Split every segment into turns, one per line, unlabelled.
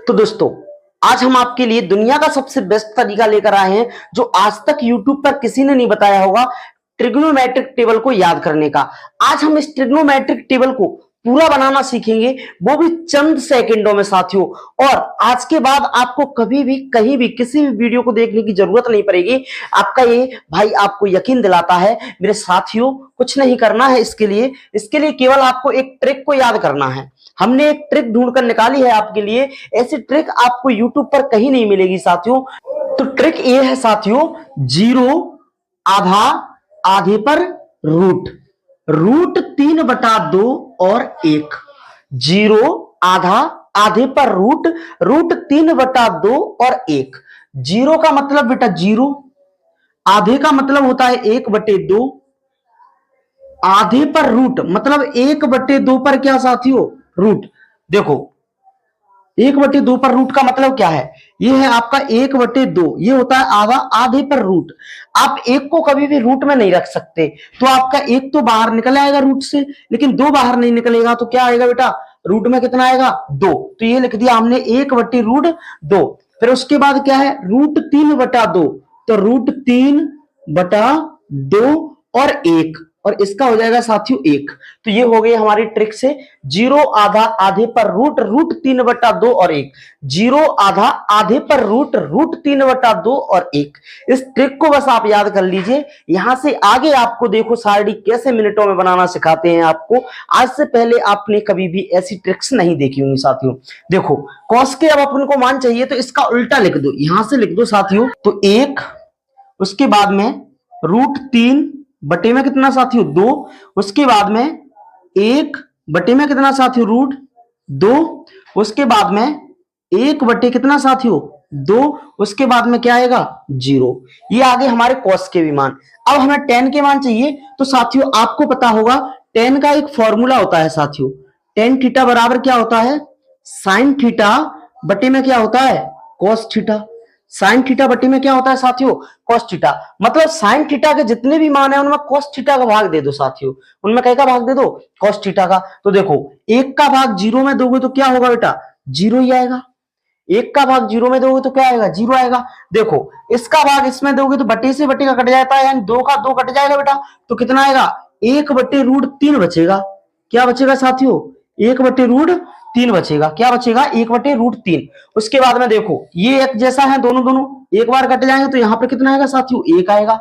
तो दोस्तों, आज हम आपके लिए दुनिया का सबसे बेस्ट तरीका लेकर आए हैं जो आज तक YouTube पर किसी ने नहीं बताया होगा, ट्रिग्नोमेट्रिक टेबल को याद करने का। आज हम इस ट्रिग्नोमेट्रिक टेबल को पूरा बनाना सीखेंगे, वो भी चंद सेकंडों में साथियों। और आज के बाद आपको कभी भी कहीं भी किसी भी वीडियो को देखने की जरूरत नहीं पड़ेगी। आपका ये भाई आपको यकीन दिलाता है मेरे साथियों, कुछ नहीं करना है इसके लिए केवल आपको एक ट्रिक को याद करना है। हमने एक ट्रिक ढूंढकर निकाली है आपके लिए। ऐसी ट्रिक आपको YouTube पर कहीं नहीं मिलेगी साथियों। तो ट्रिक ये है साथियों, जीरो आधा आधे पर रूट, रूट 3/2 और 1। जीरो आधा आधे पर रूट, रूट 3/2 और 1। जीरो का मतलब बेटा जीरो, आधे का मतलब होता है 1/2, आधे पर रूट मतलब 1/2 पर क्या साथियों, रूट। देखो 1/2 पर रूट का मतलब क्या है, ये है आपका 1/2, ये होता है आधा, आधे पर रूट। आप एक को कभी भी रूट में नहीं रख सकते, तो आपका एक तो बाहर निकल आएगा रूट से, लेकिन दो बाहर नहीं निकलेगा, तो क्या आएगा बेटा, रूट में कितना आएगा, 2। तो ये लिख दिया हमने 1/√2। फिर उसके बाद क्या है, रूट 3/2, तो रूट 3/2 और 1, और इसका हो जाएगा साथियों 1। तो ये हो गई हमारी ट्रिक से, जीरो आधा आधे पर रूट, रूट 3/2 और 1। जीरो आधा आधे पर रूट, रूट 3/2 और 1। इस ट्रिक को बस आप याद कर लीजिए। यहां से आगे आपको देखो सारणी कैसे मिनटों में बनाना सिखाते हैं आपको। आज से पहले आपने कभी भी ऐसी ट्रिक्स नहीं देखी होंगी साथियों। देखो कॉस के अब अपन को मान चाहिए, तो इसका उल्टा लिख दो, यहां से लिख दो साथियों, तो 1, उसके बाद में रूट 3 बटे में कितना साथियों, 2। उसके बाद में 1 बटे में कितना साथियों, रूट 2। उसके बाद में 1 बटे कितना साथियों, 2। उसके बाद में क्या आएगा, 0। ये आगे हमारे कॉस के भी मान। अब हमें टेन के मान चाहिए, तो साथियों आपको पता होगा टेन का एक फॉर्मूला होता है साथियों। टेन थीटा बराबर क्या होता है, साइन थीटा बटे में क्या होता है, कॉस थीटा। साइन थीटा बटे में क्या होता है साथियों, कॉस थीटा। मतलब साइन थीटा के जितने भी मान है उनमें कॉस थीटा का भाग दे दो साथियों। उनमें क्या का भाग दे दो, कॉस थीटा का। तो देखो 1 का भाग 0 में दोगे तो क्या होगा बेटा, 0 ही आएगा। 1 का भाग 0 में दोगे तो क्या आएगा, 0 आएगा। देखो इसका भाग इसमें दोगे तो बटे से बटे का कट जाता है, यानी 2 का 2 कट जाएगा बेटा, तो कितना आएगा, 1/√3 बचेगा। क्या बचेगा साथियों, 1/√3 बचेगा। क्या बचेगा, 1/√3। उसके बाद में देखो ये एक जैसा है, दोनों दोनों एक बार कट जाएंगे, तो यहां पर कितना आएगा साथियों, 1 आएगा।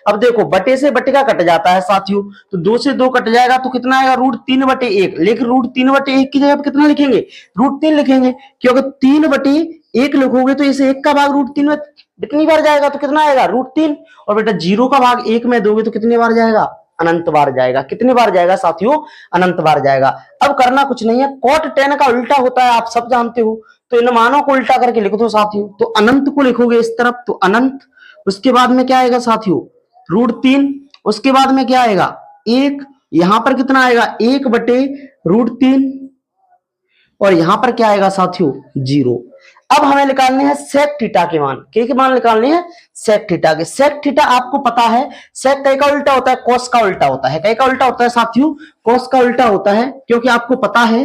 अब देखो बटे से बटे का कट जाता है साथियों, तो 2 से 2 कट जाएगा, तो कितना आएगा, √3/1। लेकिन √3/1 की जगह पर कितना लिखेंगे, √3 लिखेंगे, क्योंकि 3/1 लिखोगे तो इसे 1 का भाग √3 में कितनी बार जाएगा, तो कितना आएगा, √3। और बेटा 0 का भाग 1 में दोगे तो कितने बार जाएगा, अनंत बार जाएगा। कितने बार जाएगा साथियों, अनंत बार जाएगा। अब करना कुछ नहीं है, कॉट 10 का उल्टा होता है, आप सब जानते हो। तो इन मानों को उल्टा करके लिख दो साथियों। तो अनंत को लिखोगे इस तरफ, तो अनंत। उसके बाद में क्या आएगा साथियों, √3। उसके बाद में क्या आएगा, 1। यहां पर कितना आएगा, 1/√3। और यहां पर क्या आएगा साथियों, 0। अब हमें निकालने हैं सेक थीटा के मान। के मान निकालने हैं, सेक थीटा के। सेक थीटा आपको पता है, सेक कई का उल्टा होता है, कॉस का उल्टा होता है। कई का उल्टा होता है साथियों, कॉस का उल्टा होता है, क्योंकि आपको पता है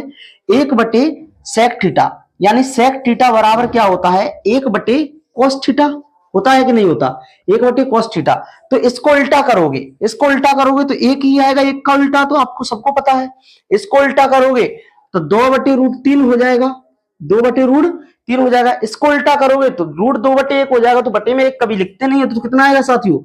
1/सेक थीटा, यानी सेक थीटा बराबर क्या होता है, 1/कॉस थीटा। होता है कि नहीं होता, 1/कॉस थीटा। तो इसको उल्टा करोगे, इसको उल्टा करोगे तो 1 ही आएगा, 1 का उल्टा तो आपको सबको पता है। इसको उल्टा करोगे तो 2/√3 हो जाएगा, 2/√3 हो जाएगा। इसको उल्टा करोगे तो √2/1 हो जाएगा, तो बटे में 1 कभी लिखते नहीं है, तो कितना आएगा साथियों,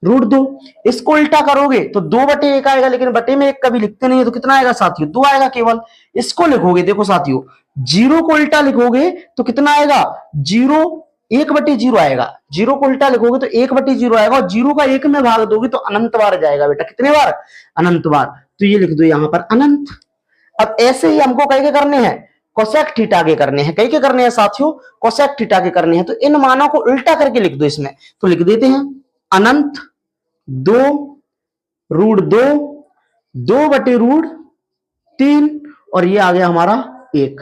√2। इसको उल्टा करोगे तो 2/1 आएगा, लेकिन बटे में 1 कभी लिखते नहीं है, तो कितना आएगा साथियों, 2 आएगा केवल। इसको लिखोगे, देखो साथियों 0 को उल्टा लिखोगे तो कितना आएगा, 0, 1/0 आएगा। 0 को उल्टा लिखोगे तो 1/0 आएगा, और 0 का 1 में भाग दोगे तो अनंत बार जाएगा बेटा। कितने बार, अनंत बार। तो ये लिख दो यहां पर अनंत। अब ऐसे ही हमको कई करने हैं, कोसेक थीटा के करने हैं। कई के करने हैं साथियों, कोसेक थीटा के करने हैं। तो इन मानों को उल्टा करके लिख दो इसमें। तो लिख देते हैं अनंत 2√2, 2/√3, और ये आ गया हमारा 1।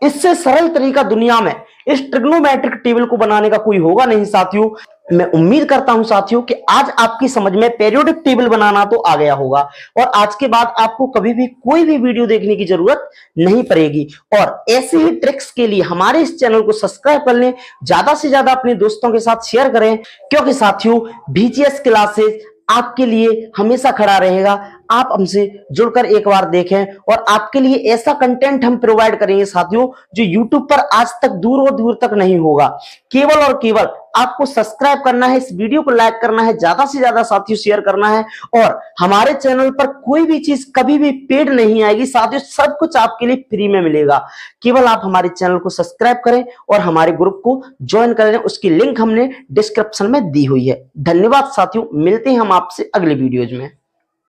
इससे सरल तरीका दुनिया में इस ट्रिग्नोमेट्रिक टेबल को बनाने का कोई होगा नहीं साथियों। मैं उम्मीद करता हूं साथियों कि आज आपकी समझ में पीरियोडिक टेबल बनाना तो आ गया होगा और आज के बाद आपको कभी भी कोई भी वीडियो देखने की जरूरत नहीं पड़ेगी। और ऐसे ही ट्रिक्स के लिए हमारे इस चैनल को सब्सक्राइब कर लें, ज्यादा से ज्यादा अपने दोस्तों के साथ शेयर करें, क्योंकि साथियों बीजीएस क्लासेस आपके लिए हमेशा खड़ा रहेगा। आप हमसे जुड़कर एक बार देखें और आपके लिए ऐसा कंटेंट हम प्रोवाइड करेंगे साथियों जो YouTube पर आज तक दूर और दूर तक नहीं होगा। केवल और केवल आपको सब्सक्राइब करना है, इस वीडियो को लाइक करना है, ज्यादा से ज्यादा साथियों शेयर करना है। और हमारे चैनल पर कोई भी चीज कभी भी पेड नहीं आएगी साथियों, सब कुछ आपके लिए फ्री में मिलेगा। केवल आप हमारे चैनल को सब्सक्राइब करें और हमारे ग्रुप को ज्वाइन करें, उसकी लिंक हमने डिस्क्रिप्शन में दी हुई है। धन्यवाद साथियों, मिलते हैं हम आपसे अगले वीडियोज में।